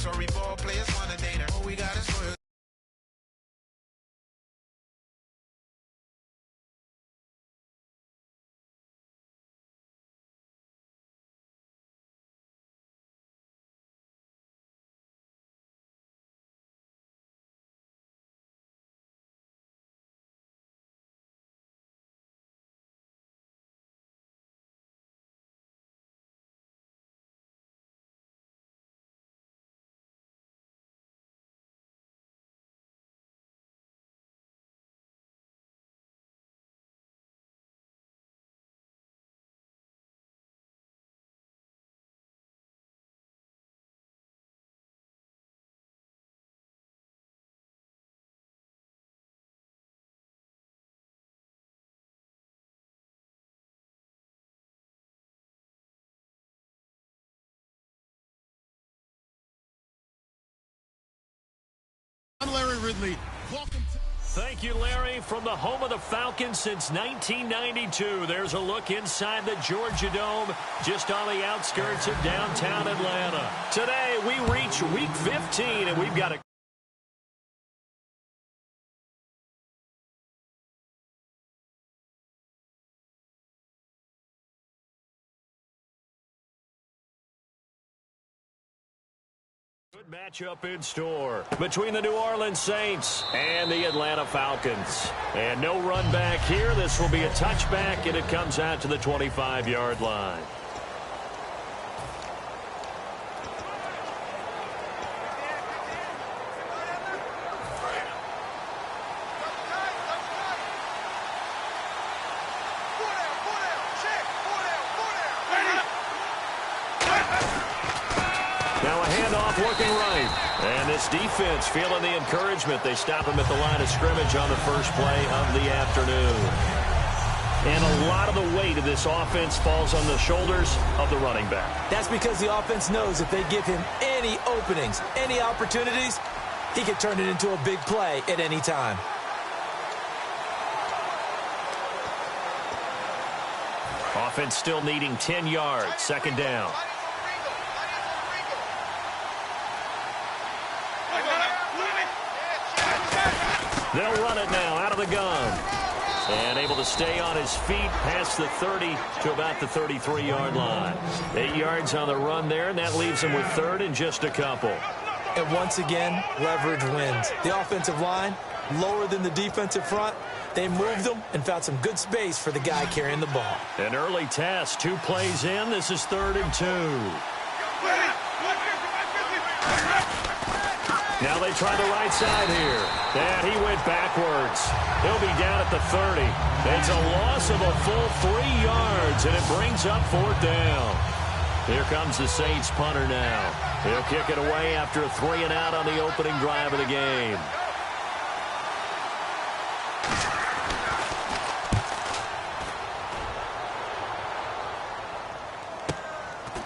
Sorry, ball players wanna date her. All we got is loyalty. Larry Ridley, welcome to... Thank you, Larry. From the home of the Falcons since 1992, there's a look inside the Georgia Dome, just on the outskirts of downtown Atlanta. Today, we reach Week 15, and we've got a... Good matchup in store between the New Orleans Saints and the Atlanta Falcons. And no run back here. This will be a touchback, and it comes out to the 25-yard line. Looking right. And this defense feeling the encouragement. They stop him at the line of scrimmage on the first play of the afternoon. And a lot of the weight of this offense falls on the shoulders of the running back. That's because the offense knows if they give him any openings, any opportunities, he can turn it into a big play at any time. Offense still needing 10 yards. Second down. They'll run it now out of the gun. And able to stay on his feet past the 30 to about the 33-yard line. 8 yards on the run there, and that leaves him with third and just a couple. And once again, leverage wins. The offensive line, lower than the defensive front. They moved them and found some good space for the guy carrying the ball. An early test, 2 plays in. This is 3rd and 2. Now they try the right side here. And he went backwards. He'll be down at the 30. It's a loss of a full 3 yards, and it brings up 4th down. Here comes the Saints punter now. He'll kick it away after a 3-and-out on the opening drive of the game.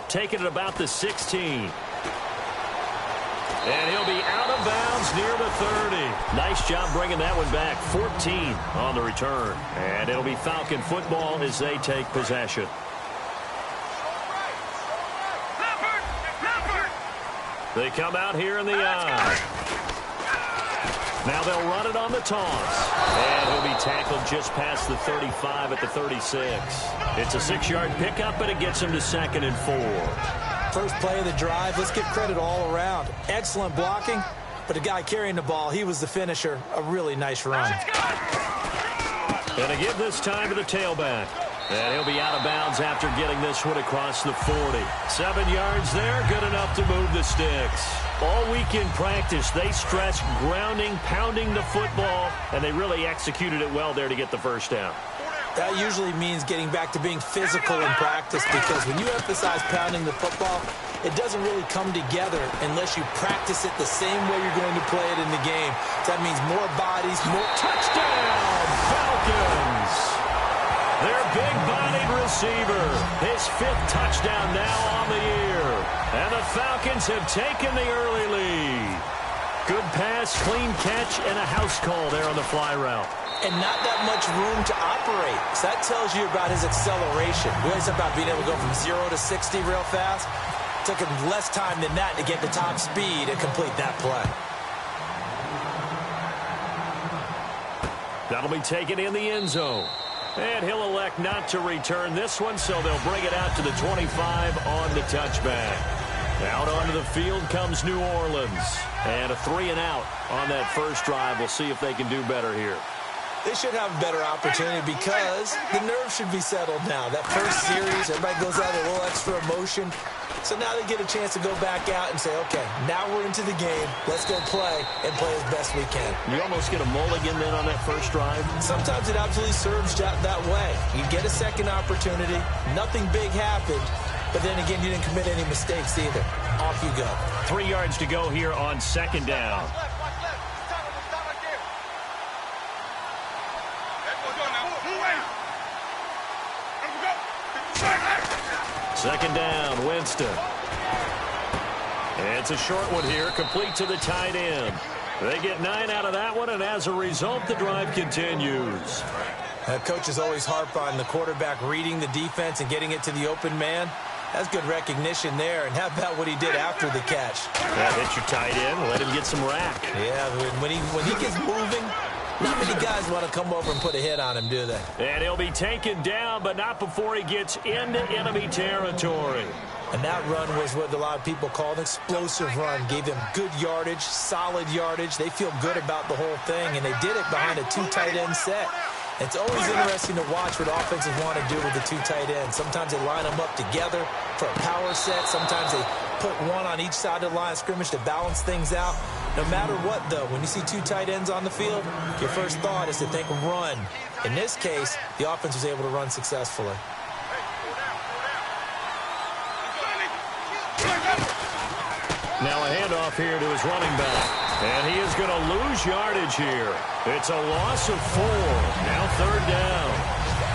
Taking it about the 16. And he'll be out of bounds near the 30. Nice job bringing that one back. 14 on the return. And it'll be Falcon football as they take possession. They come out here in the eye. Now they'll run it on the toss. And he'll be tackled just past the 35 at the 36. It's a 6-yard pickup, but it gets him to 2nd and 4. First play of the drive, let's give credit all around. Excellent blocking, but the guy carrying the ball, he was the finisher. A really nice run. And to give this time to the tailback. And he'll be out of bounds after getting this one across the 40. 7 yards there, good enough to move the sticks. All week in practice, they stressed grounding, pounding the football, and they really executed it well there to get the first down. That usually means getting back to being physical in practice, because when you emphasize pounding the football, it doesn't really come together unless you practice it the same way you're going to play it in the game. So that means more bodies, more touchdown, Falcons. Their big-bodied receiver, his 5th touchdown now on the year. And the Falcons have taken the early lead. Good pass, clean catch, and a house call there on the fly route. And not that much room to operate. So that tells you about his acceleration. We always talk about being able to go from 0 to 60 real fast. Took him less time than that to get the top speed and complete that play. That'll be taken in the end zone. And he'll elect not to return this one, so they'll bring it out to the 25 on the touchback. Out onto the field comes New Orleans. And a 3-and-out on that first drive. We'll see if they can do better here. They should have a better opportunity because the nerves should be settled now. That first series, everybody goes out with a little extra emotion. So now they get a chance to go back out and say, okay, now we're into the game. Let's go play and play as best we can. You almost get a mulligan then on that first drive? Sometimes it absolutely serves that way. You get a second opportunity. Nothing big happened. But then again, you didn't commit any mistakes either. Off you go. 3 yards to go here on second down. Second down, Winston. And it's a short one here, complete to the tight end. They get 9 out of that one, and as a result, the drive continues. Coaches always harp on the quarterback reading the defense and getting it to the open man. That's good recognition there. And how about what he did after the catch? That hit your tight end, let him get some rack. Yeah, when he gets moving, not many guys want to come over and put a hit on him, do they? And he'll be taken down, but not before he gets into enemy territory. And that run was what a lot of people call an explosive run. Gave them good yardage, solid yardage. They feel good about the whole thing, and they did it behind a 2 tight end set. It's always interesting to watch what offenses want to do with the 2 tight ends. Sometimes they line them up together for a power set. Sometimes they put one on each side of the line of scrimmage to balance things out. No matter what, though, when you see 2 tight ends on the field, your first thought is to think run. In this case, the offense was able to run successfully. Now a handoff here to his running back. And he is going to lose yardage here. It's a loss of 4. Now third down.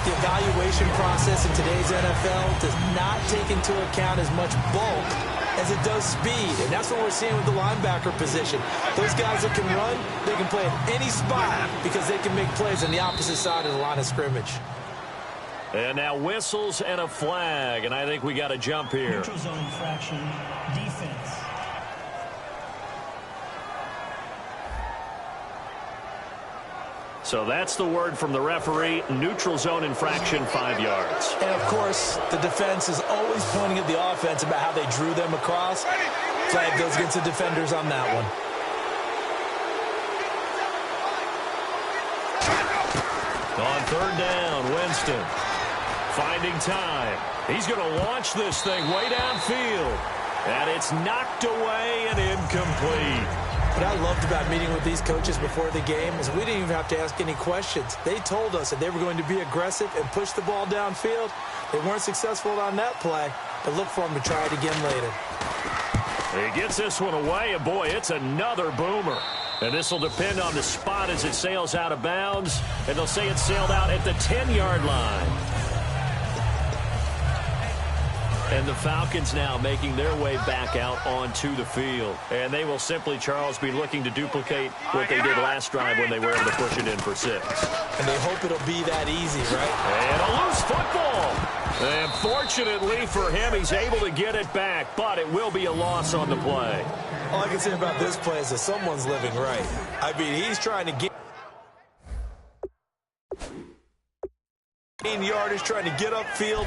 The evaluation process in today's NFL does not take into account as much bulk as it does speed. And that's what we're seeing with the linebacker position. Those guys that can run, they can play at any spot because they can make plays on the opposite side of the line of scrimmage. And now whistles and a flag. And I think we got a jump here. Neutral zone infraction, defense. So that's the word from the referee. Neutral zone infraction, 5 yards. And, of course, the defense is always pointing at the offense about how they drew them across. Flag goes against the defenders on that one. On third down, Winston finding time. He's going to launch this thing way downfield. And it's knocked away and incomplete. What I loved about meeting with these coaches before the game is we didn't even have to ask any questions. They told us that they were going to be aggressive and push the ball downfield. They weren't successful on that play, but look for them to try it again later. He gets this one away, and boy, it's another boomer. And this will depend on the spot as it sails out of bounds, and they'll say it sailed out at the 10-yard line. And the Falcons now making their way back out onto the field. And they will simply, Charles, be looking to duplicate what they did last drive when they were able to push it in for 6. And they hope it'll be that easy, right? And a loose football. And fortunately for him, he's able to get it back, but it will be a loss on the play. All I can say about this play is that someone's living right. I mean, he's trying to gain yardage, trying to get upfield.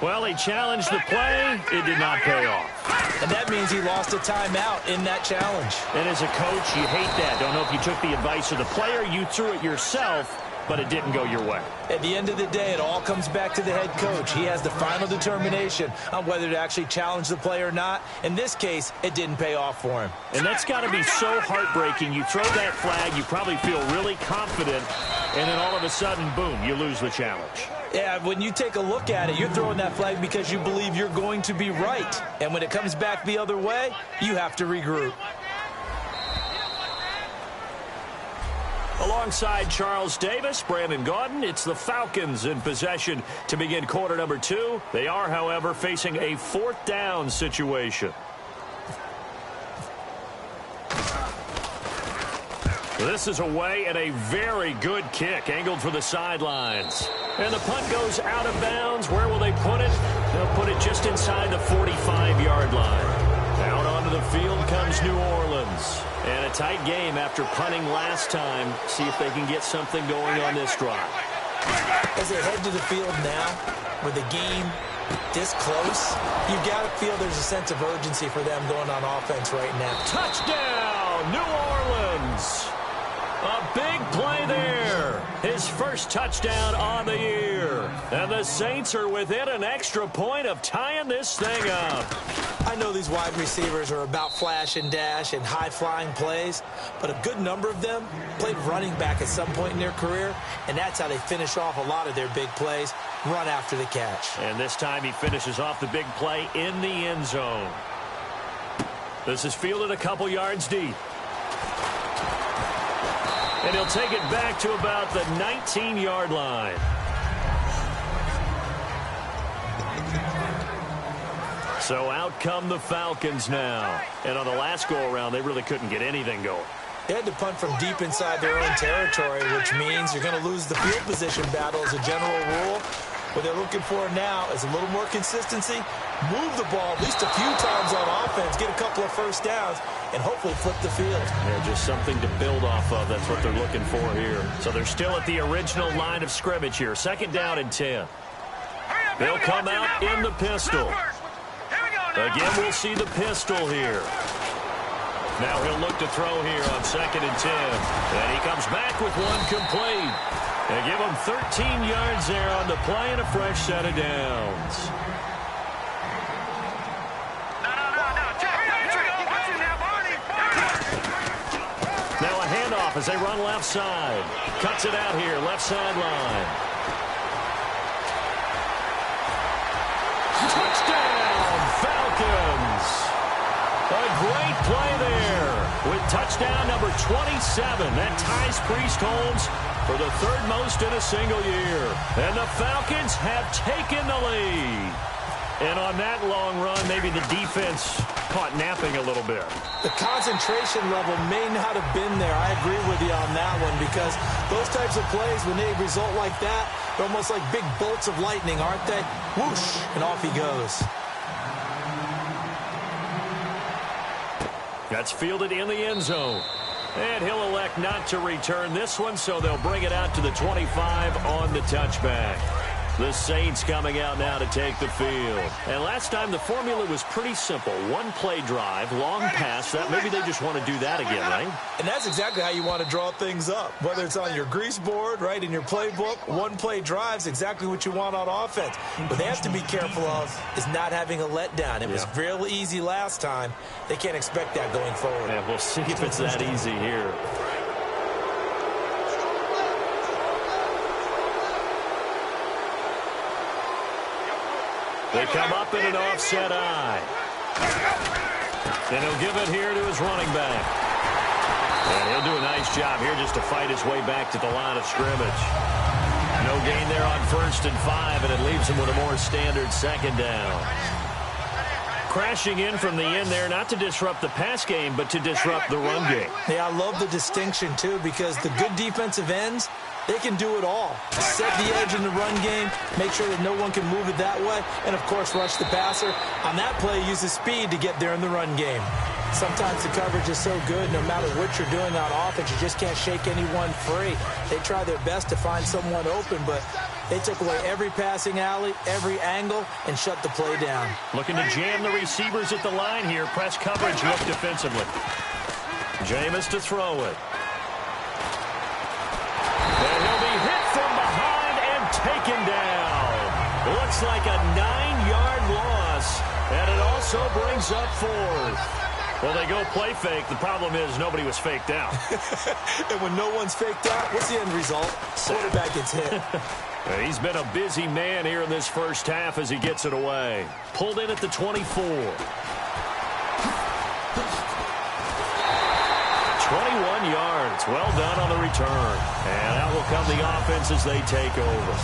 Well, he challenged the play. It did not pay off. And that means he lost a timeout in that challenge. And as a coach, you hate that. Don't know if you took the advice of the player. You threw it yourself, but it didn't go your way. At the end of the day, it all comes back to the head coach. He has the final determination on whether to actually challenge the play or not. In this case, it didn't pay off for him. And that's got to be so heartbreaking. You throw that flag, you probably feel really confident, and then all of a sudden, boom, you lose the challenge. Yeah, when you take a look at it, you're throwing that flag because you believe you're going to be right. And when it comes back the other way, you have to regroup. Alongside Charles Davis, Brandon Gaudin, it's the Falcons in possession to begin quarter number 2. They are, however, facing a 4th down situation. This is away and a very good kick, angled for the sidelines. And the punt goes out of bounds. Where will they put it? They'll put it just inside the 45-yard line. Out onto the field comes New Orleans. And a tight game after punting last time. See if they can get something going on this drive. As they head to the field now, with the game this close, you've got to feel there's a sense of urgency for them going on offense right now. Touchdown, New Orleans! A big play there. His first touchdown on the year. And the Saints are within an extra point of tying this thing up. I know these wide receivers are about flash and dash and high-flying plays, but a good number of them played running back at some point in their career, and that's how they finish off a lot of their big plays, run after the catch. And this time he finishes off the big play in the end zone. This is fielded a couple yards deep. And he'll take it back to about the 19-yard line. So out come the Falcons now. And on the last go-around, they really couldn't get anything going. They had to punt from deep inside their own territory, which means you're going to lose the field position battle as a general rule. What they're looking for now is a little more consistency, move the ball at least a few times on offense, get a couple of first downs, and hopefully flip the field. Yeah, just something to build off of. That's what they're looking for here. So they're still at the original line of scrimmage here. 2nd down and 10. They'll come out in the pistol. Again, we'll see the pistol here. Now he'll look to throw here on 2nd and 10. And he comes back with one complete. They give him 13 yards there on the play and a fresh set of downs. Now a handoff as they run left side. Cuts it out here, left sideline. Touchdown, Falcons! A great play there with touchdown number 27. That ties Priest Holmes for the 3rd most in a single year. And the Falcons have taken the lead. And on that long run, maybe the defense caught napping a little bit. The concentration level may not have been there. I agree with you on that one because those types of plays, when they result like that, they're almost like big bolts of lightning, aren't they? Whoosh, and off he goes. That's fielded in the end zone. And he'll elect not to return this one, so they'll bring it out to the 25 on the touchback. The Saints coming out now to take the field. And last time the formula was pretty simple. One play drive, long pass. That maybe they just want to do that again, right? And that's exactly how you want to draw things up. Whether it's on your grease board, right, in your playbook, one play drive is exactly what you want on offense. What they have to be careful of is not having a letdown. It was real easy last time. They can't expect that going forward. Yeah, we'll see if it's that easy here. They come up in an offset eye. And he'll give it here to his running back. And he'll do a nice job here just to fight his way back to the line of scrimmage. No gain there on 1st and 5, and it leaves him with a more standard 2nd down. Crashing in from the end there, not to disrupt the pass game, but to disrupt the run game. Yeah, I love the distinction, too, because the good defensive ends, they can do it all. Set the edge in the run game, make sure that no one can move it that way, and, of course, rush the passer. On that play, use the speed to get there in the run game. Sometimes the coverage is so good, no matter what you're doing on offense, you just can't shake anyone free. They try their best to find someone open, but they took away every passing alley, every angle, and shut the play down. Looking to jam the receivers at the line here. Press coverage, look defensively. Jameis to throw it. And he'll be hit from behind and taken down. Looks like a 9-yard loss, and it also brings up 4th. Well, they go play fake. The problem is nobody was faked out. And when no one's faked out, what's the end result? Quarterback gets hit. He's been a busy man here in this first half as he gets it away. Pulled in at the 24. 21 yards. Well done on the return. And out will come the offense as they take over.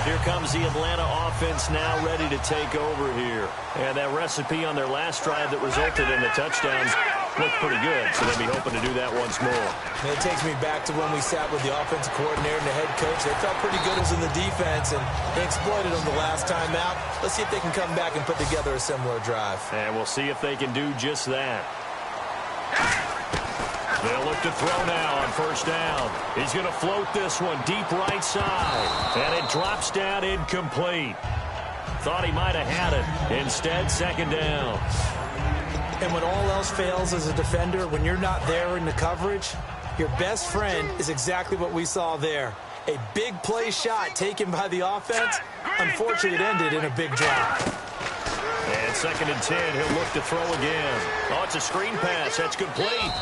Here comes the Atlanta offense now ready to take over here. And that recipe on their last drive that resulted in the touchdowns looked pretty good, so they'll be hoping to do that once more. And it takes me back to when we sat with the offensive coordinator and the head coach. They felt pretty good as in the defense, and they exploited them the last time out. Let's see if they can come back and put together a similar drive. And we'll see if they can do just that. They'll look to throw now on first down. He's going to float this one deep right side. And it drops down incomplete. Thought he might have had it. Instead, second down. And when all else fails as a defender, when you're not there in the coverage, your best friend is exactly what we saw there. A big play shot taken by the offense. Unfortunately, it ended in a big drop. And second and 10, he'll look to throw again. Oh, it's a screen pass. That's complete.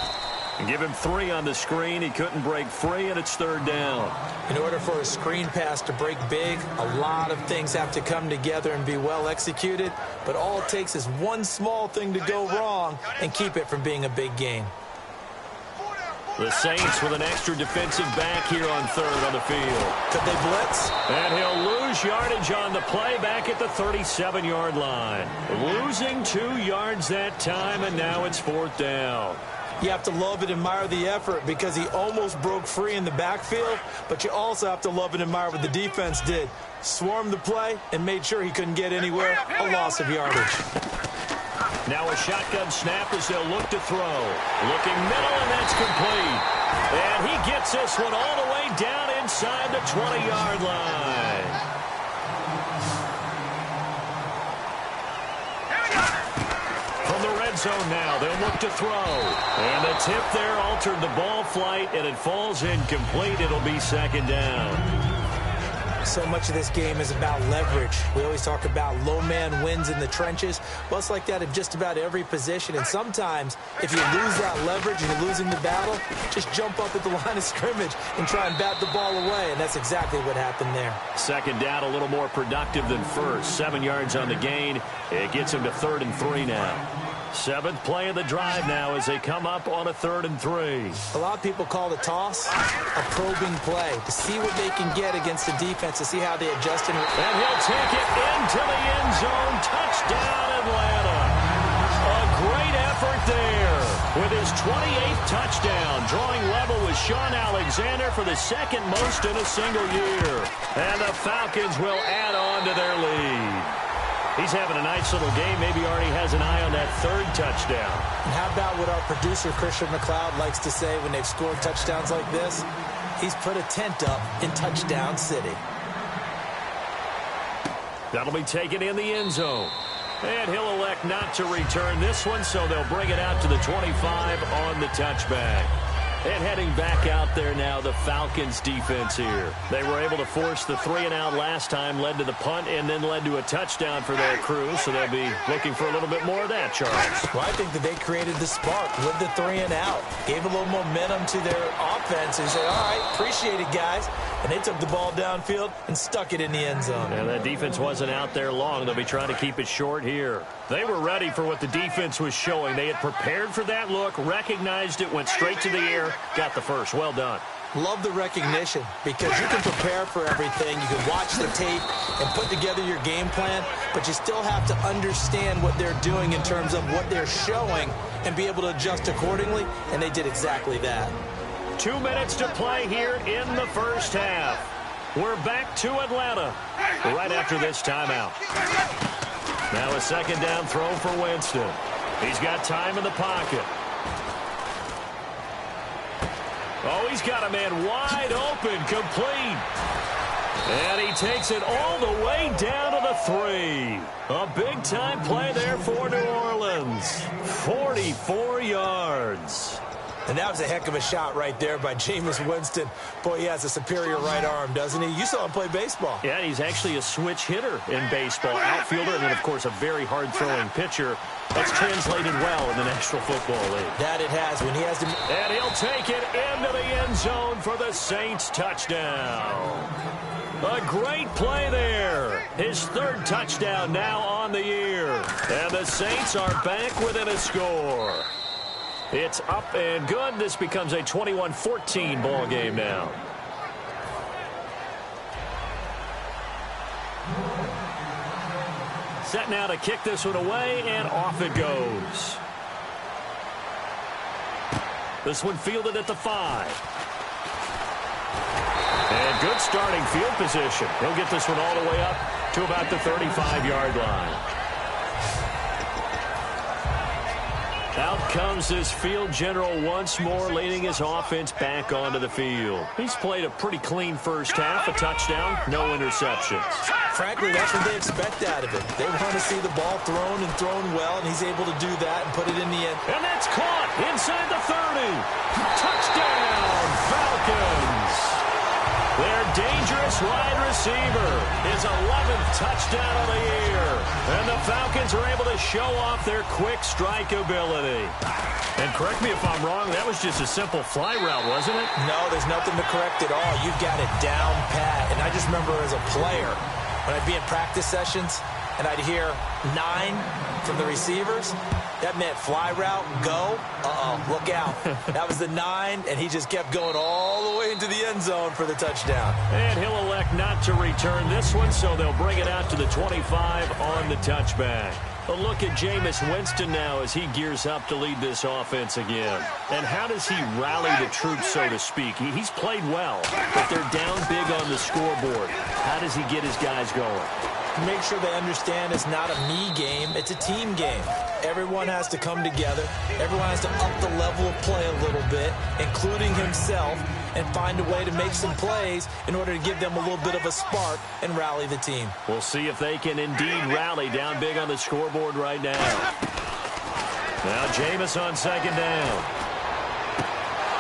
And give him 3 on the screen. He couldn't break free, and it's third down. In order for a screen pass to break big, a lot of things have to come together and be well executed. But all it takes is one small thing to go wrong and keep it from being a big game. The Saints with an extra defensive back here on third on the field. Could they blitz? And he'll lose yardage on the play back at the 37-yard line. Losing 2 yards that time, and now it's fourth down. You have to love and admire the effort because he almost broke free in the backfield, but you also have to love and admire what the defense did. Swarmed the play and made sure he couldn't get anywhere. A loss of yardage. Now a shotgun snap as they'll look to throw. Looking middle, and that's complete. And he gets this one all the way down inside the 20-yard line. Zone now. They'll look to throw. And the tip there altered the ball flight, and it falls incomplete. It'll be second down. So much of this game is about leverage. We always talk about low man wins in the trenches. Well, it's like that in just about every position. And sometimes, if you lose that leverage and you're losing the battle, just jump up at the line of scrimmage and try and bat the ball away. And that's exactly what happened there. Second down, a little more productive than first. 7 yards on the gain. It gets him to 3rd and 3 now. 7th play of the drive now as they come up on a 3rd and 3. A lot of people call the toss a probing play to see what they can get against the defense, to see how they adjust. And he'll take it into the end zone. Touchdown, Atlanta. A great effort there with his 28th touchdown, drawing level with Sean Alexander for the 2nd most in a single year. And the Falcons will add on to their lead. He's having a nice little game. Maybe already has an eye on that 3rd touchdown. And how about what our producer, Christian McLeod, likes to say when they've scored touchdowns like this? He's put a tent up in Touchdown City. That'll be taken in the end zone. And he'll elect not to return this one, so they'll bring it out to the 25 on the touchback. And heading back out there now, the Falcons defense here. They were able to force the 3-and-out last time, led to the punt, and then led to a touchdown for their crew. So they'll be looking for a little bit more of that, Charles. Well, I think that they created the spark with the 3-and-out. Gave a little momentum to their offense and said, all right, appreciate it, guys. And they took the ball downfield and stuck it in the end zone. And that defense wasn't out there long. They'll be trying to keep it short here. They were ready for what the defense was showing. They had prepared for that look, recognized it, went straight to the air, got the first. Well done. Love the recognition because you can prepare for everything. You can watch the tape and put together your game plan, but you still have to understand what they're doing in terms of what they're showing and be able to adjust accordingly, and they did exactly that. 2 minutes to play here in the first half. We're back to Atlanta right after this timeout. Now a second down throw for Winston. He's got time in the pocket. Oh, he's got a man wide open, complete. And he takes it all the way down to the 3. A big-time play there for New Orleans. 44 yards. And that was a heck of a shot right there by Jameis Winston. Boy, he has a superior right arm, doesn't he? You saw him play baseball. Yeah, he's actually a switch hitter in baseball. Outfielder, and then, of course, a very hard-throwing pitcher. That's translated well in the National Football League. That it has. When he has to... And he'll take it into the end zone for the Saints touchdown. A great play there. His 3rd touchdown now on the year. And the Saints are back within a score. It's up and good. This becomes a 21-14 ball game now. Set now to kick this one away, and off it goes. This one fielded at the 5. And good starting field position. He'll get this one all the way up to about the 35-yard line. Out comes this field general once more, leading his offense back onto the field. He's played a pretty clean first half, a touchdown, no interceptions. Frankly, that's what they expect out of him. They want to see the ball thrown and thrown well, and he's able to do that and put it in the end. And that's caught inside the 30. Touchdown, Falcons. Their dangerous wide receiver, his 11th touchdown of the year. And the Falcons are able to show off their quick strike ability. And correct me if I'm wrong, that was just a simple fly route, wasn't it? No, there's nothing to correct at all. You've got it down pat. And I just remember as a player, when I'd be in practice sessions and I'd hear 9 from the receivers, that meant fly route, go, look out. That was the 9, and he just kept going all the way into the end zone for the touchdown. And he'll elect not to return this one, so they'll bring it out to the 25 on the touchback. A look at Jameis Winston now as he gears up to lead this offense again. And how does he rally the troops, so to speak? He's played well, but they're down big on the scoreboard. How does he get his guys going? Make sure they understand it's not a me game, it's a team game. Everyone has to come together. Everyone has to up the level of play a little bit, including himself, and find a way to make some plays in order to give them a little bit of a spark and rally the team. We'll see if they can indeed rally down big on the scoreboard right now. Now Jameis on second down.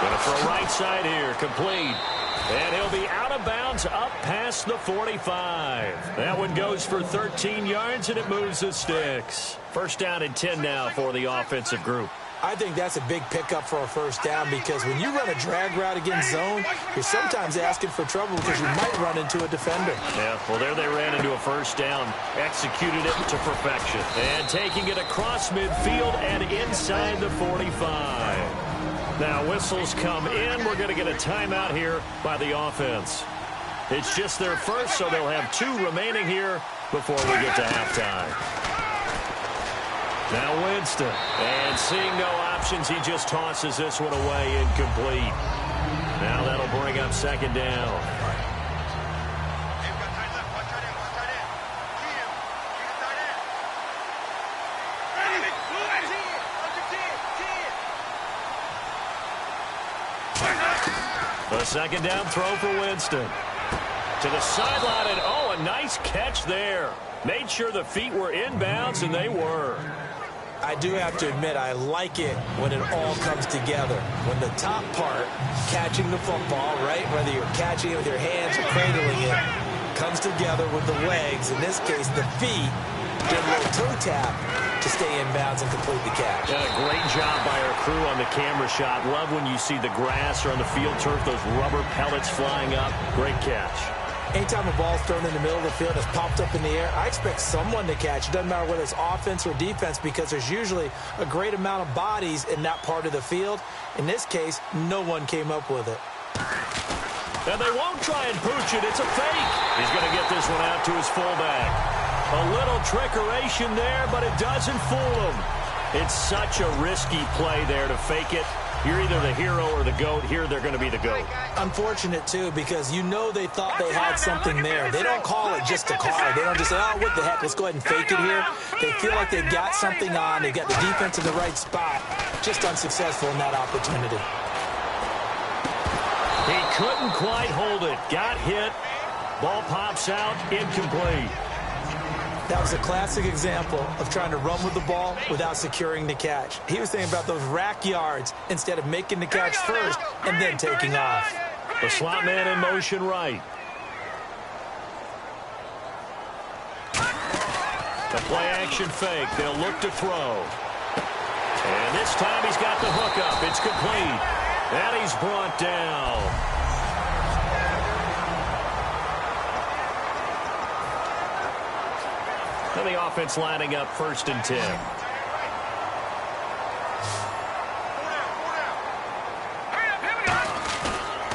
Going to throw right side here, complete. And he'll be out of bounds up past the 45. That one goes for 13 yards, and it moves the sticks. First down and 10 now for the offensive group. I think that's a big pickup for a first down because when you run a drag route against zone, you're sometimes asking for trouble because you might run into a defender. Yeah, well, there they ran into a first down, executed it to perfection. And taking it across midfield and inside the 45. Now, whistles come in. We're going to get a timeout here by the offense. It's just their first, so they'll have 2 remaining here before we get to halftime. Now Winston. And seeing no options, he just tosses this one away, incomplete. Now that'll bring up second down. A second down throw for Winston. To the sideline, and oh, a nice catch there. Made sure the feet were inbounds, and they were. I do have to admit, I like it when it all comes together. When the top part, catching the football, right, whether you're catching it with your hands or cradling it, comes together with the legs, in this case, the feet, get a little toe tap to stay in bounds and complete the catch. Yeah, great job by our crew on the camera shot. Love when you see the grass or on the field turf, those rubber pellets flying up. Great catch. Anytime a ball's thrown in the middle of the field, it's popped up in the air, I expect someone to catch. It doesn't matter whether it's offense or defense because there's usually a great amount of bodies in that part of the field. In this case, no one came up with it. And they won't try and pooch it. It's a fake. He's going to get this one out to his fullback. A little trickeration there, but it doesn't fool him. It's such a risky play there to fake it. You're either the hero or the GOAT. Here, they're going to be the GOAT. Unfortunate, too, because you know they thought they had something there. They don't call it just a call. They don't just say, oh, what the heck, let's go ahead and fake it here. They feel like they've got something on. They've got the defense in the right spot. Just unsuccessful in that opportunity. He couldn't quite hold it. Got hit. Ball pops out. Incomplete. That was a classic example of trying to run with the ball without securing the catch. He was thinking about those rack yards instead of making the catch first and then taking off. The slot man in motion right. The play action fake. They'll look to throw. And this time he's got the hook up. It's complete. And he's brought down. And the offense lining up 1st and 10.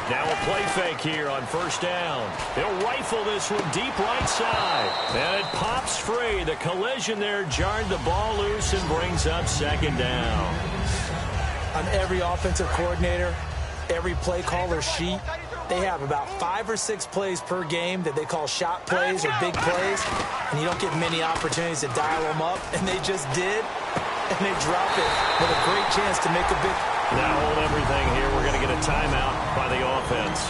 Now a play fake here on first down. He'll rifle this one deep right side. And it pops free. The collision there jarred the ball loose and brings up second down. On every offensive coordinator, every play caller sheet, they have about 5 or 6 plays per game that they call shot plays or big plays, and you don't get many opportunities to dial them up, and they just did, and they drop it with a great chance to make a big... Now hold everything here. We're going to get a timeout by the offense.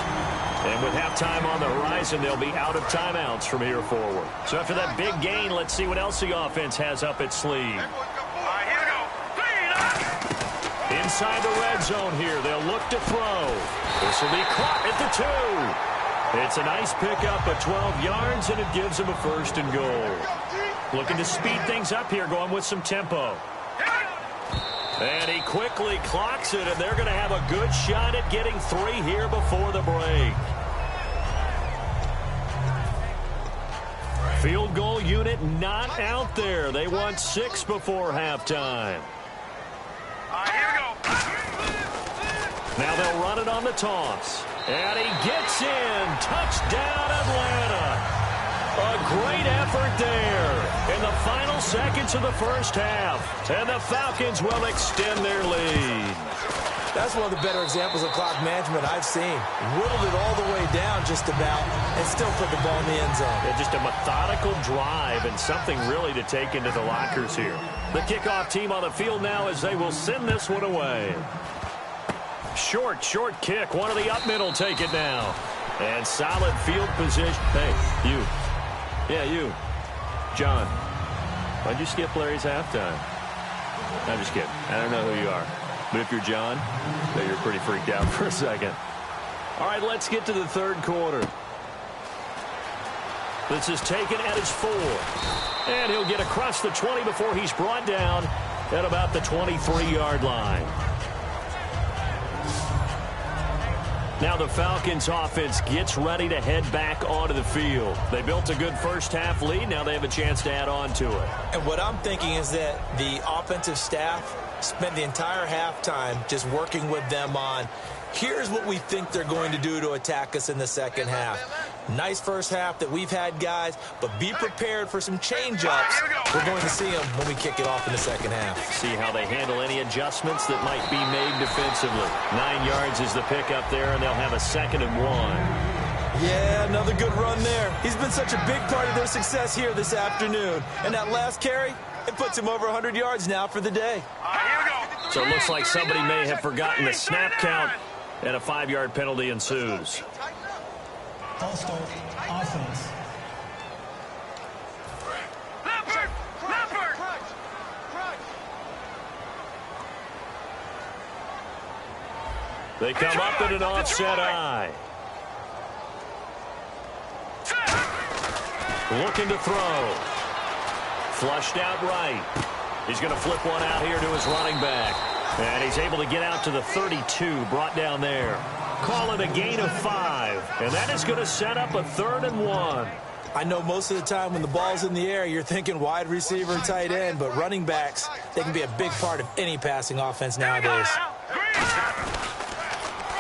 And with halftime on the horizon, they'll be out of timeouts from here forward. So after that big gain, let's see what else the offense has up its sleeve. Inside the red zone here, they'll look to throw. This will be caught at the 2. It's a nice pickup of 12 yards, and it gives them a first and goal. Looking to speed things up here, going with some tempo. And he quickly clocks it, and they're going to have a good shot at getting 3 here before the break. Field goal unit not out there. They want 6 before halftime. Now they'll run it on the toss. And he gets in. Touchdown, Atlanta. A great effort there in the final seconds of the first half. And the Falcons will extend their lead. That's one of the better examples of clock management I've seen. Whittled it all the way down just about and still put the ball in the end zone. Yeah, just a methodical drive and something really to take into the lockers here. The kickoff team on the field now as they will send this one away. Short kick. One of the up middle take it now. And solid field position. Hey, you. Yeah, you. John. Why'd you skip Larry's halftime? I'm just kidding. I don't know who you are. But if you're John, then you're pretty freaked out for a second. All right, let's get to the third quarter. This is taken at his 4. And he'll get across the 20 before he's brought down at about the 23-yard line. Now the Falcons offense gets ready to head back onto the field. They built a good first half lead. Now they have a chance to add on to it. And what I'm thinking is that the offensive staff spent the entire halftime just working with them on, here's what we think they're going to do to attack us in the second half. Nice first half that we've had, guys, but be prepared for some change-ups. We're going to see them when we kick it off in the second half. See how they handle any adjustments that might be made defensively. 9 yards is the pickup there, and they'll have a 2nd and 1. Yeah, another good run there. He's been such a big part of their success here this afternoon. And that last carry, it puts him over 100 yards now for the day. So it looks like somebody may have forgotten the snap count, and a 5-yard penalty ensues. False start, offense. They come up in an offset eye. Looking to throw. Flushed out right. He's going to flip one out here to his running back. And he's able to get out to the 32, brought down there. Call it a gain of 5. And that is going to set up a 3rd and 1. I know most of the time when the ball's in the air, you're thinking wide receiver, tight end, but running backs, they can be a big part of any passing offense nowadays.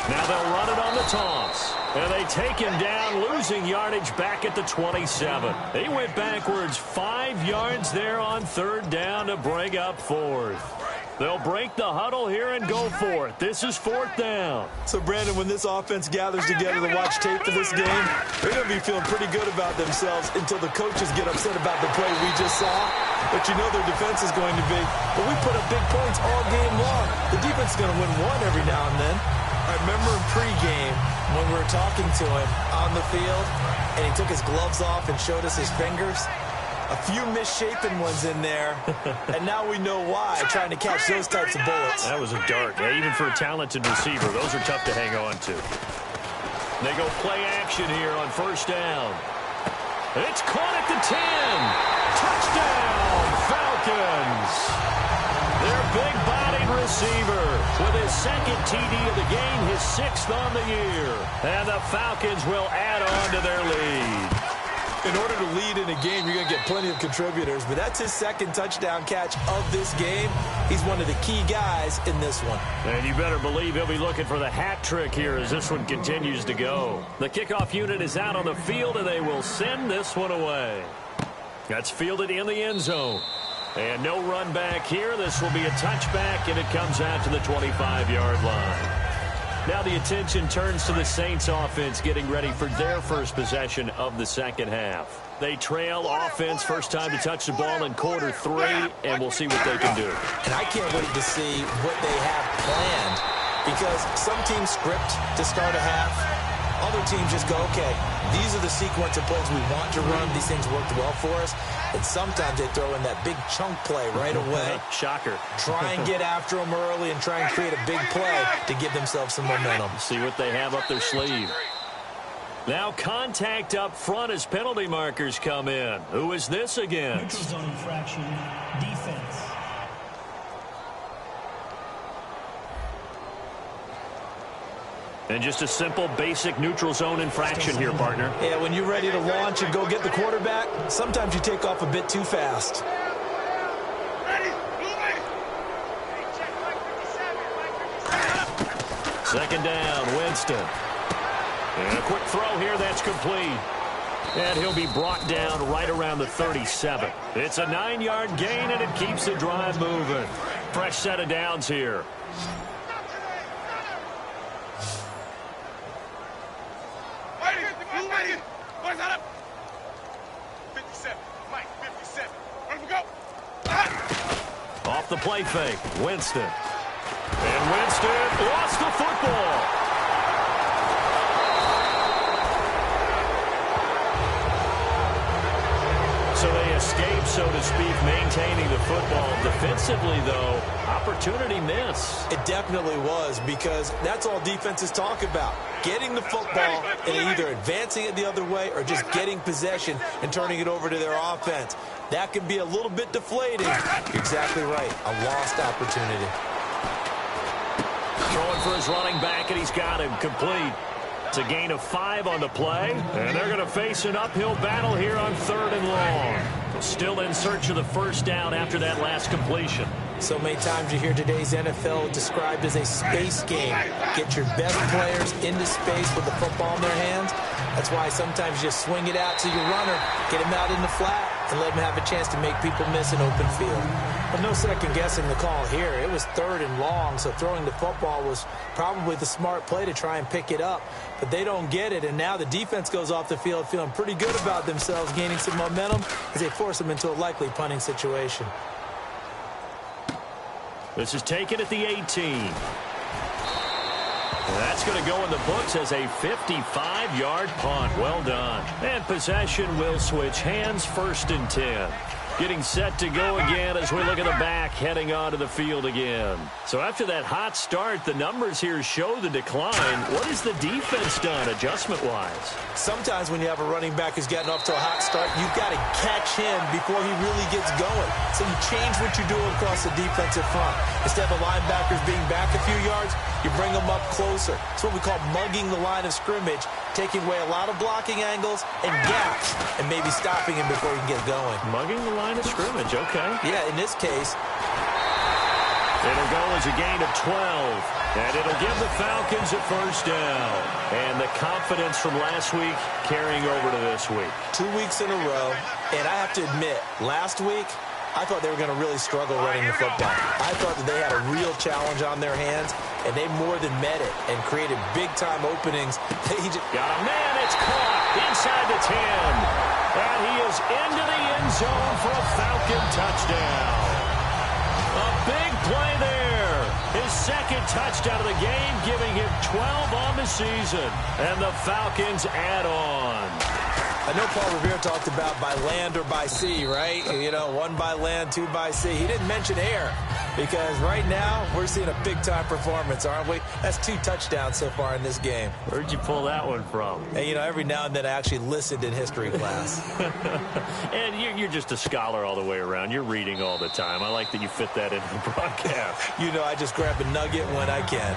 Now they'll run it on the toss. And they take him down, losing yardage back at the 27. He went backwards 5 yards there on 3rd down to bring up 4th. They'll break the huddle here and go for it. This is 4th down. So, Brandon, when this offense gathers together to watch tape for this game, they're going to be feeling pretty good about themselves until the coaches get upset about the play we just saw. But you know their defense is going to be, well, we put up big points all game long. The defense is going to win one every now and then. I remember in pregame when we were talking to him on the field, and he took his gloves off and showed us his fingers. A few misshapen ones in there, and now we know why, trying to catch those types of bullets. That was a dart. Yeah, even for a talented receiver, those are tough to hang on to. They go play action here on 1st down. It's caught at the 10. Touchdown, Falcons. Their big-bodied receiver with his 2nd TD of the game, his 6th on the year. And the Falcons will add on to their lead. In order to lead in a game, you're going to get plenty of contributors, but that's his second touchdown catch of this game. He's one of the key guys in this one. And you better believe he'll be looking for the hat trick here as this one continues to go. The kickoff unit is out on the field, and they will send this one away. That's fielded in the end zone. And no run back here. This will be a touchback, and it comes out to the 25-yard line. Now the attention turns to the Saints offense getting ready for their first possession of the second half. They trail offense, first time to touch the ball in quarter 3, and we'll see what they can do. And I can't wait to see what they have planned, because some teams script to start a half. Other teams just go, okay, these are the sequence of plays we want to run. These things worked well for us. And sometimes they throw in that big chunk play right away. Shocker. Try and get after them early and try and create a big play to give themselves some momentum. See what they have up their sleeve. Now contact up front as penalty markers come in. Who is this against? Neutral zone infraction, defense. And just a simple, basic neutral zone infraction here, partner. Yeah, when you're ready to launch and go get the quarterback, sometimes you take off a bit too fast. Second down, Winston. And a quick throw here, that's complete. And he'll be brought down right around the 37. It's a 9-yard gain, and it keeps the drive moving. Fresh set of downs here. Off the play fake, Winston. And Winston lost the football. So they escape, so to speak, maintaining the football. Defensively, though, opportunity miss. It definitely was, because that's all defenses talk about. Getting the football and either advancing it the other way or just getting possession and turning it over to their offense. That can be a little bit deflating. You're exactly right. A lost opportunity. Throwing for his running back, and he's got him complete. It's a gain of 5 on the play, and they're going to face an uphill battle here on 3rd and long. Still in search of the first down after that last completion. So many times you hear today's NFL described as a space game. Get your best players into space with the football in their hands. That's why sometimes you just swing it out to your runner, get him out in the flat, and let him have a chance to make people miss an open field. But no second guessing the call here. It was 3rd and long, so throwing the football was probably the smart play to try and pick it up. But they don't get it, and now the defense goes off the field feeling pretty good about themselves, gaining some momentum as they force them into a likely punting situation. This is taken at the 18. That's going to go in the books as a 55-yard punt. Well done. And possession will switch hands, 1st and 10. Getting set to go again as we look at the back, heading onto the field again. So after that hot start, the numbers here show the decline. What has the defense done adjustment-wise? Sometimes when you have a running back who's getting off to a hot start, you've got to catch him before he really gets going. So you change what you're doing across the defensive front. Instead of the linebackers being back a few yards, you bring them up closer. It's what we call mugging the line of scrimmage, taking away a lot of blocking angles and gaps, and maybe stopping him before he can get going. Mugging the line of scrimmage, okay. Yeah, in this case, it'll go as a gain of 12, and it'll give the Falcons a first down. And the confidence from last week carrying over to this week. 2 weeks in a row, and I have to admit, last week, I thought they were going to really struggle running the football. I thought that they had a real challenge on their hands, and they more than met it and created big-time openings. They just got a man, it's caught inside the 10. And he is into the end zone for a Falcon touchdown. A big play there. His second touchdown of the game, giving him 12 on the season. And the Falcons add on. I know Paul Revere talked about by land or by sea, right? You know, 1 by land, 2 by sea. He didn't mention air, because right now we're seeing a big-time performance, aren't we? That's 2 touchdowns so far in this game. Where'd you pull that one from? And, you know, every now and then I actually listened in history class. And you're just a scholar all the way around. You're reading all the time. I like that you fit that into the broadcast. You know, I just grab a nugget when I can.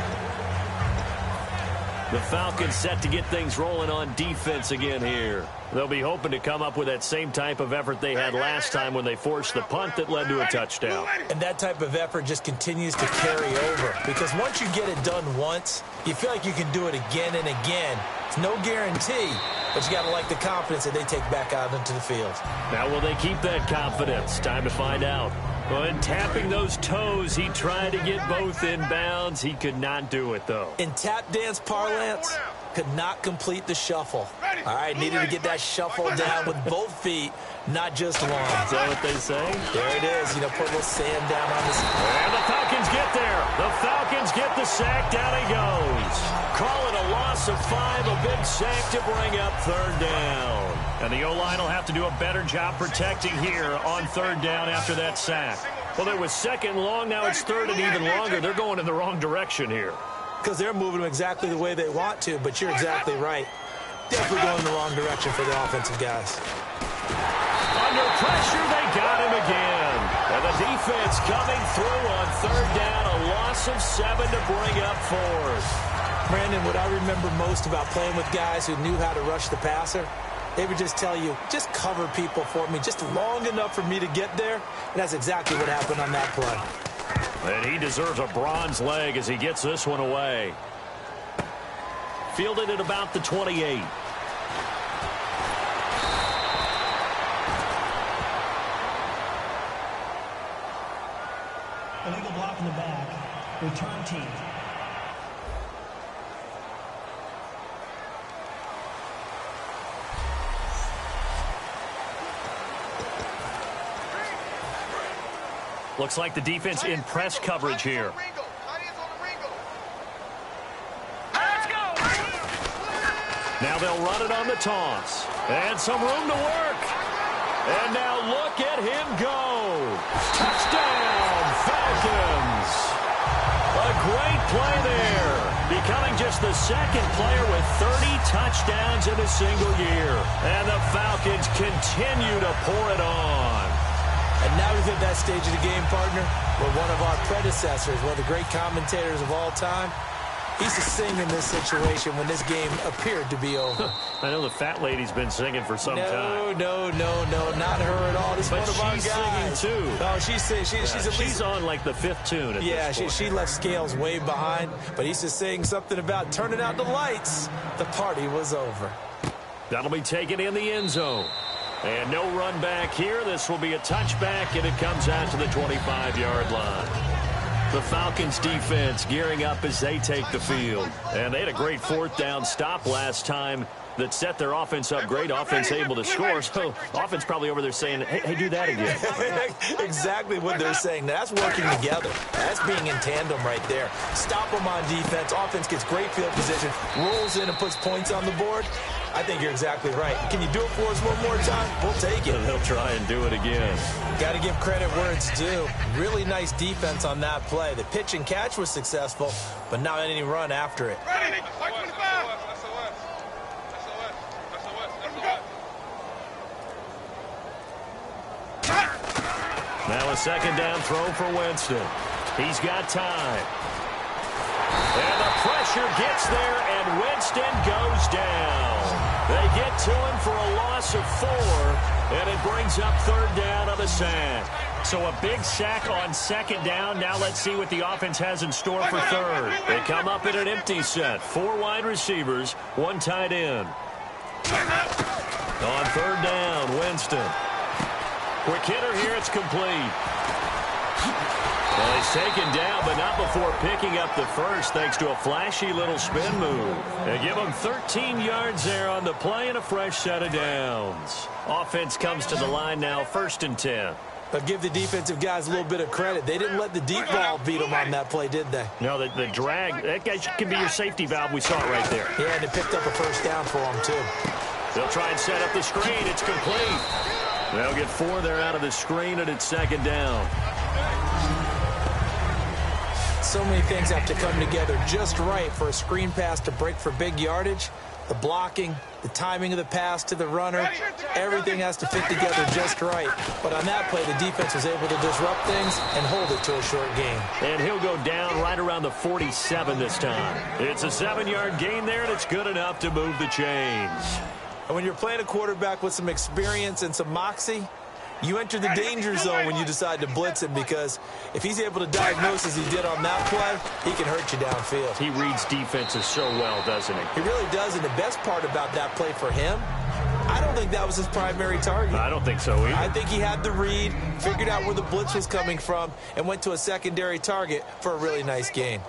The Falcons set to get things rolling on defense again here. They'll be hoping to come up with that same type of effort they had last time when they forced the punt that led to a touchdown. And that type of effort just continues to carry over. Because once you get it done once, you feel like you can do it again and again. It's no guarantee, but you got to like the confidence that they take back out into the field. Now, will they keep that confidence? Time to find out. When tapping those toes, he tried to get both in bounds. He could not do it, though. In tap dance parlance, could not complete the shuffle. All right, needed to get that shuffle down with both feet, not just one. Is that what they say? There it is. You know, put a little sand down on this. And the Falcons get there. The Falcons get the sack. Down he goes. Call it a loss of 5, a big sack to bring up third down. And the O-line will have to do a better job protecting here on third down after that sack. Well, there was second long. Now it's third and even longer. They're going in the wrong direction here. Because they're moving them exactly the way they want to, but you're exactly right. Definitely going in the wrong direction for the offensive guys. Under pressure, they got him again. And the defense coming through on third down. A loss of 7 to bring up fourth. Brandon, what I remember most about playing with guys who knew how to rush the passer, they would just tell you, just cover people for me, just long enough for me to get there. And that's exactly what happened on that play. And he deserves a bronze leg as he gets this one away. Fielded at about the 28. Illegal block in the back. Return team. Looks like the defense in press coverage here. Now they'll run it on the toss. And some room to work. And now look at him go. Touchdown, Falcons. A great play there. Becoming just the second player with 30 touchdowns in a single year. And the Falcons continue to pour it on. And now we've hit that stage of the game, partner, where one of our predecessors, one of the great commentators of all time, he used to sing in this situation when this game appeared to be over. I know the fat lady's been singing for some time. No, not her at all. This is one of our guys. But she's singing, too. Oh, she's on, like, the 5th tune at this point. She left Scales way behind, but he used to sing something about turning out the lights. The party was over. That'll be taken in the end zone. And no run back here. This will be a touchback, and it comes out to the 25-yard line. The Falcons defense gearing up as they take the field. And they had a great fourth down stop last time that set their offense up. Great offense able to score. So offense probably over there saying, hey, do that again. Exactly what they're saying. That's working together. That's being in tandem right there. Stop them on defense. Offense gets great field position, rolls in and puts points on the board. I think you're exactly right. Can you do it for us one more time? We'll take it. And he'll try and do it again. Got to give credit where it's due. Really nice defense on that play. The pitch and catch was successful, but not any run after it. Now a second down throw for Winston. He's got time. And the pressure gets there, and Winston goes down. They get to him for a loss of 4, and it brings up third down on the sack. So a big sack on second down. Now let's see what the offense has in store for third. They come up in an empty set. 4 wide receivers, 1 tight end. On third down, Winston. Quick hitter here, it's complete. Well, he's taken down, but not before picking up the first, thanks to a flashy little spin move. They give him 13 yards there on the play and a fresh set of downs. Offense comes to the line now, 1st and 10. But give the defensive guys a little bit of credit. They didn't let the deep ball beat them on that play, did they? No, the drag, that guy can be your safety valve. We saw it right there. Yeah, and they picked up a first down for them, too. They'll try and set up the screen. It's complete. They'll get 4 there out of the screen, and it's second down. So many things have to come together just right for a screen pass to break for big yardage. The blocking, the timing of the pass to the runner, everything has to fit together just right. But on that play, the defense was able to disrupt things and hold it to a short gain. And he'll go down right around the 47 this time. It's a 7-yard gain there, and it's good enough to move the chains. And when you're playing a quarterback with some experience and some moxie, you enter the danger zone when you decide to blitz him, because if he's able to diagnose as he did on that play, he can hurt you downfield. He reads defenses so well, doesn't he? He really does, and the best part about that play for him, I don't think that was his primary target. I don't think so either. I think he had the read, figured out where the blitz was coming from, and went to a secondary target for a really nice gain.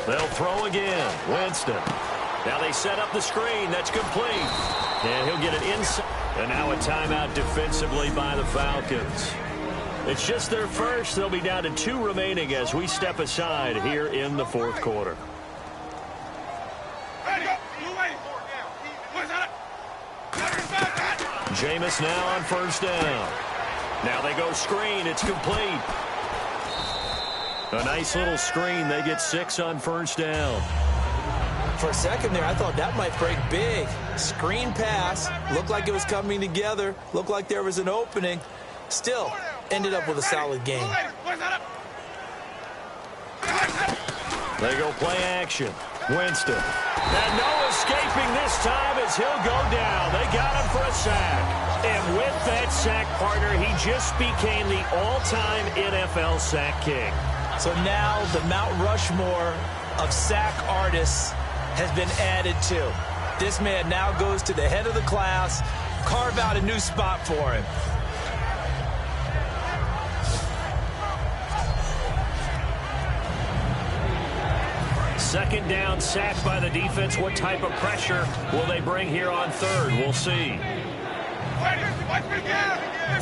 They'll throw again. Winston. Now they set up the screen. That's complete. And he'll get it inside. And now a timeout defensively by the Falcons. It's just their first. They'll be down to 2 remaining as we step aside here in the 4th quarter. Jameis now on 1st down. Now they go screen. It's complete. A nice little screen. They get 6 on 1st down. For a second there, I thought that might break big. Screen pass. Looked like it was coming together. Looked like there was an opening. Still, ended up with a solid game. They go play action. Winston. And no escaping this time as he'll go down. They got him for a sack. And with that sack, partner, he just became the all-time NFL sack king. So now the Mount Rushmore of sack artists has been added to. This man now goes to the head of the class. Carve out a new spot for him. Second down, sacked by the defense. What type of pressure will they bring here on 3rd? We'll see.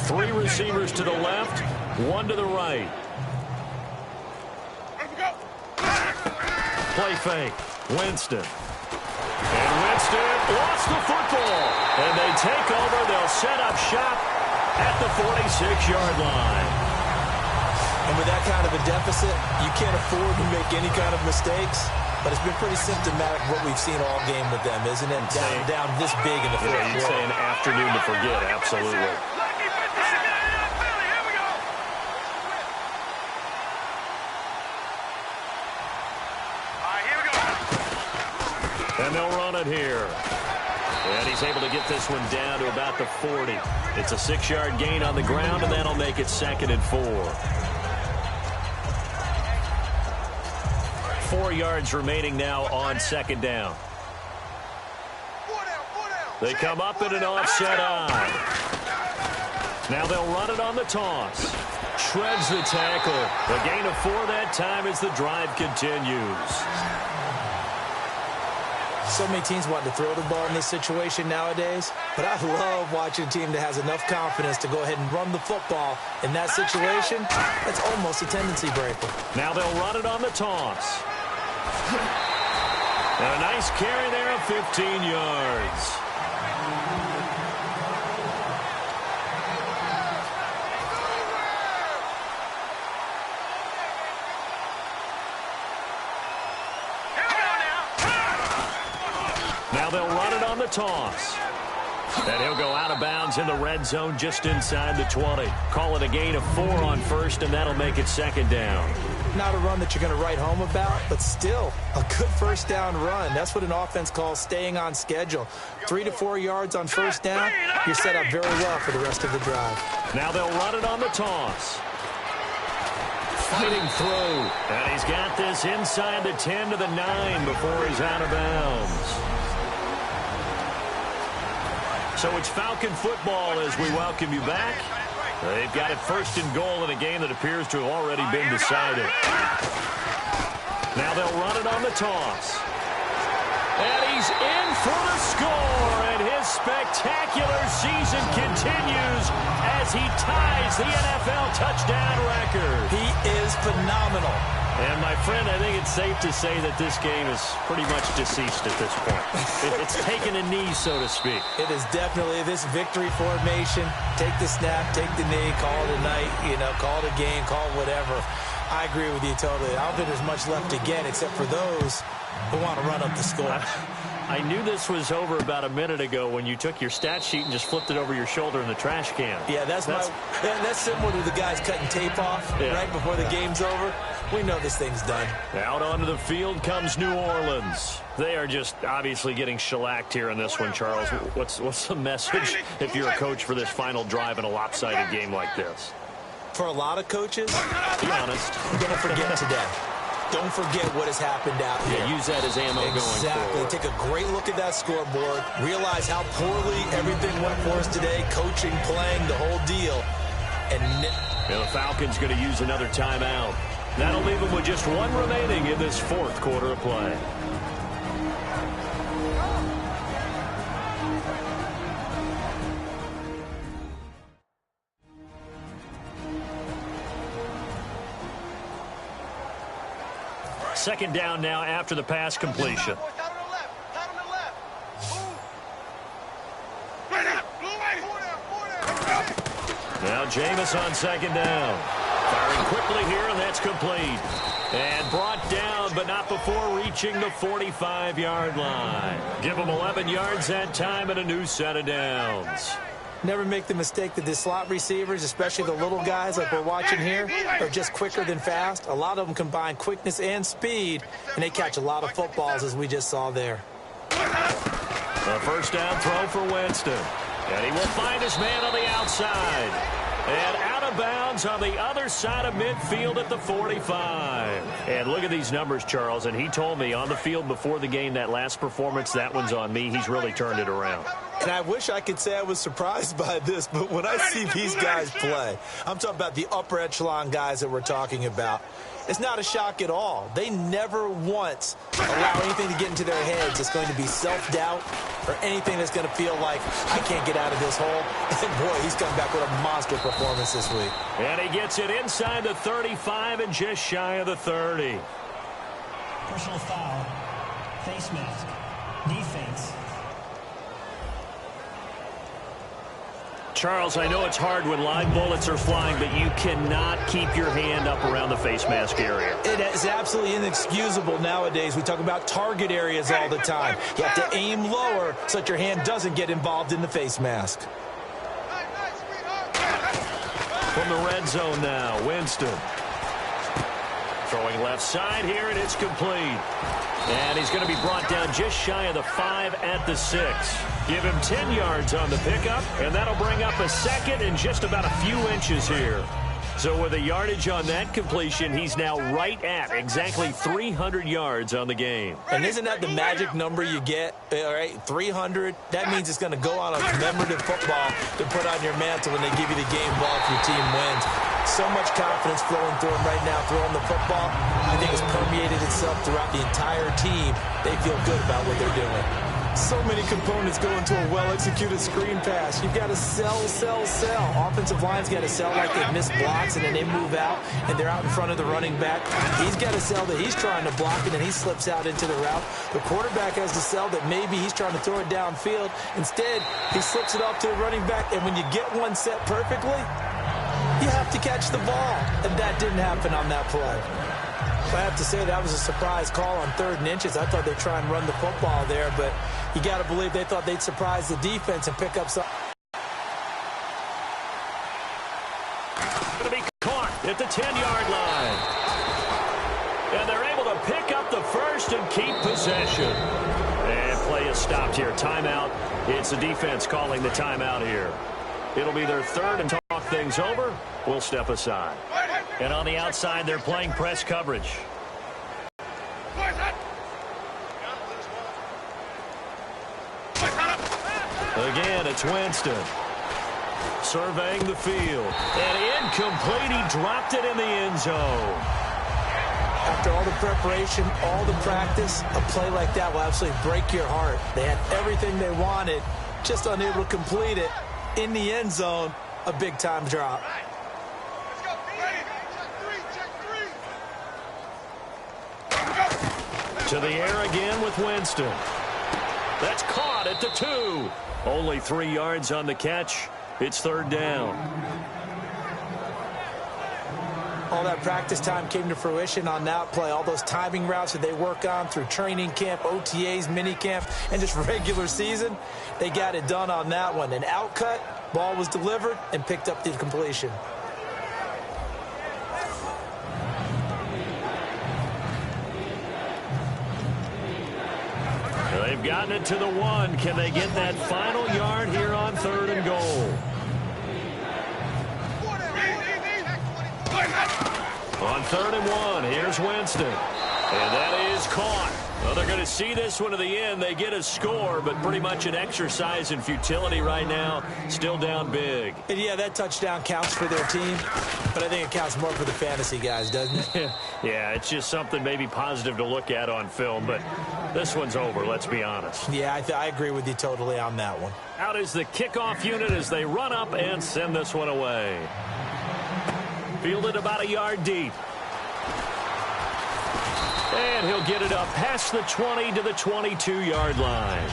3 receivers to the left, 1 to the right. Play fake. Winston. And Winston lost the football. And they take over. They'll set up shop at the 46-yard line. And with that kind of a deficit, you can't afford to make any kind of mistakes. But it's been pretty symptomatic what we've seen all game with them, isn't it? Down this big in the 4th quarter. You'd say an afternoon to forget. Absolutely. And they'll run it here. And he's able to get this one down to about the 40. It's a 6-yard gain on the ground, and that'll make it 2nd and 4. 4 yards remaining now on 2nd down. They come up in an offset eye. Now they'll run it on the toss. Shreds the tackle. A gain of 4 that time as the drive continues. So many teams want to throw the ball in this situation nowadays, but I love watching a team that has enough confidence to go ahead and run the football. In that situation, that's almost a tendency breaker. Now they'll run it on the toss. And a nice carry there of 15 yards. Now they'll run it on the toss. And he'll go out of bounds in the red zone just inside the 20. Call it a gain of 4 on 1st, and that'll make it 2nd down. Not a run that you're going to write home about, but still a good 1st down run. That's what an offense calls staying on schedule. 3 to 4 yards on 1st down, you're set up very well for the rest of the drive. Now they'll run it on the toss. Fighting through. And he's got this inside the 10 to the 9 before he's out of bounds. So it's Falcon football as we welcome you back. They've got it 1st and goal in a game that appears to have already been decided. Now they'll run it on the toss. And he's in for the score, and his spectacular season continues as he ties the NFL touchdown record. He is phenomenal. And, my friend, I think it's safe to say that this game is pretty much deceased at this point. It's taken a knee, so to speak. It is definitely this victory formation. Take the snap, take the knee, call it a night, call it a game, call it whatever. I agree with you totally. I don't think there's much left to get except for those who want to run up the score. I knew this was over about a minute ago when you took your stat sheet and just flipped it over your shoulder in the trash can. Yeah, that's similar to the guys cutting tape off right before the game's over. We know this thing's done. Out onto the field comes New Orleans. They are just obviously getting shellacked here in this one, Charles. What's the message if you're a coach for this final drive in a lopsided game like this? For a lot of coaches, be honest, don't forget today. Don't forget what has happened out here. Yeah, use that as ammo going forward. Take a great look at that scoreboard. Realize how poorly everything went for us today. Coaching, playing, the whole deal. And the Falcons going to use another timeout. That'll leave them with just one remaining in this fourth quarter of play. Second down now after the pass completion. Now Jameis on second down. Firing quickly here, and that's complete. And brought down, but not before reaching the 45-yard line. Give them 11 yards that time and a new set of downs. Never make the mistake that the slot receivers, especially the little guys like we're watching here, are just quicker than fast. A lot of them combine quickness and speed, and they catch a lot of footballs, as we just saw there. A first down throw for Winston. And he will find his man on the outside. And out of bounds on the other side of midfield at the 45. And look at these numbers, Charles. And he told me on the field before the game, that last performance, that one's on me. He's really turned it around. And I wish I could say I was surprised by this, but when I see these guys play, I'm talking about the upper echelon guys that we're talking about. It's not a shock at all. They never once allow anything to get into their heads. It's going to be self-doubt or anything that's going to feel like, I can't get out of this hole. And, boy, he's come back with a monster performance this week. And he gets it inside the 35 and just shy of the 30. Personal foul. Face mask. Defense. Charles, I know it's hard when live bullets are flying, but you cannot keep your hand up around the face mask area. It is absolutely inexcusable nowadays. We talk about target areas all the time. You have to aim lower so that your hand doesn't get involved in the face mask. From the red zone now, Winston. Throwing left side here, and it's complete. And he's going to be brought down just shy of the 5 at the 6. Give him 10 yards on the pickup, and that'll bring up a second and just about a few inches here. So with a yardage on that completion, he's now right at exactly 300 yards on the game. And isn't that the magic number you get? All right, 300. That means it's going to go on a commemorative football to put on your mantle when they give you the game ball if your team wins. So much confidence flowing through him right now, throwing the football. I think it's permeated itself throughout the entire team. They feel good about what they're doing. So many components go into a well-executed screen pass. You've got to sell. Offensive line's got to sell like they miss blocks, and then they move out, and they're out in front of the running back. He's got to sell that he's trying to block it, and he slips out into the route. The quarterback has to sell that maybe he's trying to throw it downfield. Instead, he slips it off to the running back, and when you get one set perfectly, you have to catch the ball, and that didn't happen on that play. I have to say that was a surprise call on 3rd and inches. I thought they'd try and run the football there, but you got to believe they thought they'd surprise the defense and pick up some. Going to be caught at the 10-yard line. And they're able to pick up the first and keep possession. And play is stopped here. Timeout. It's the defense calling the timeout here. It'll be their 3rd and talk things over. We'll step aside. And on the outside, they're playing press coverage. Again, it's Winston. Surveying the field. And incomplete. He dropped it in the end zone. After all the preparation, all the practice, a play like that will absolutely break your heart. They had everything they wanted, just unable to complete it. In the end zone, a big-time drop. To the air again with Winston. That's caught at the 2. Only 3 yards on the catch. It's 3rd down. All that practice time came to fruition on that play. All those timing routes that they work on through training camp, OTAs, mini camp, and just regular season, they got it done on that one. An outcut, ball was delivered, and picked up the completion. They've gotten it to the 1. Can they get that final yard here on 3rd and goal? On 3rd and 1, here's Winston. And that is caught. Well, they're going to see this one to the end. They get a score, but pretty much an exercise in futility right now. Still down big. And yeah, that touchdown counts for their team, but I think it counts more for the fantasy guys, doesn't it? Yeah, it's just something maybe positive to look at on film, but this one's over, let's be honest. Yeah, I agree with you totally on that one. Out is the kickoff unit as they run up and send this one away. Fielded about a yard deep. And he'll get it up past the 20 to the 22-yard line.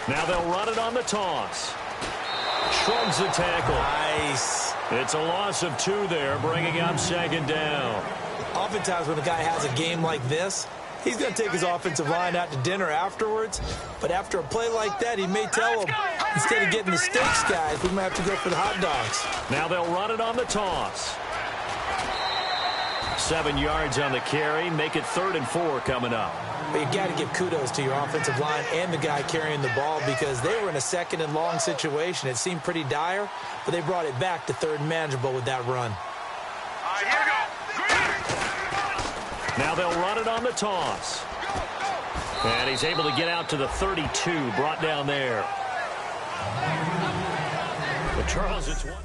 Now they'll run it on the toss. Shrugs the tackle. Nice. It's a loss of 2 there, bringing up 2nd down. Oftentimes when a guy has a game like this, he's going to take his offensive line out to dinner afterwards. But after a play like that, he may tell them, instead of getting the steaks, guys, we might have to go for the hot dogs. Now they'll run it on the toss. 7 yards on the carry. Make it 3rd and 4 coming up. But you got to give kudos to your offensive line and the guy carrying the ball because they were in a 2nd and long situation. It seemed pretty dire, but they brought it back to 3rd and manageable with that run. Now they'll run it on the toss. And he's able to get out to the 32, brought down there. But Charles, it's one.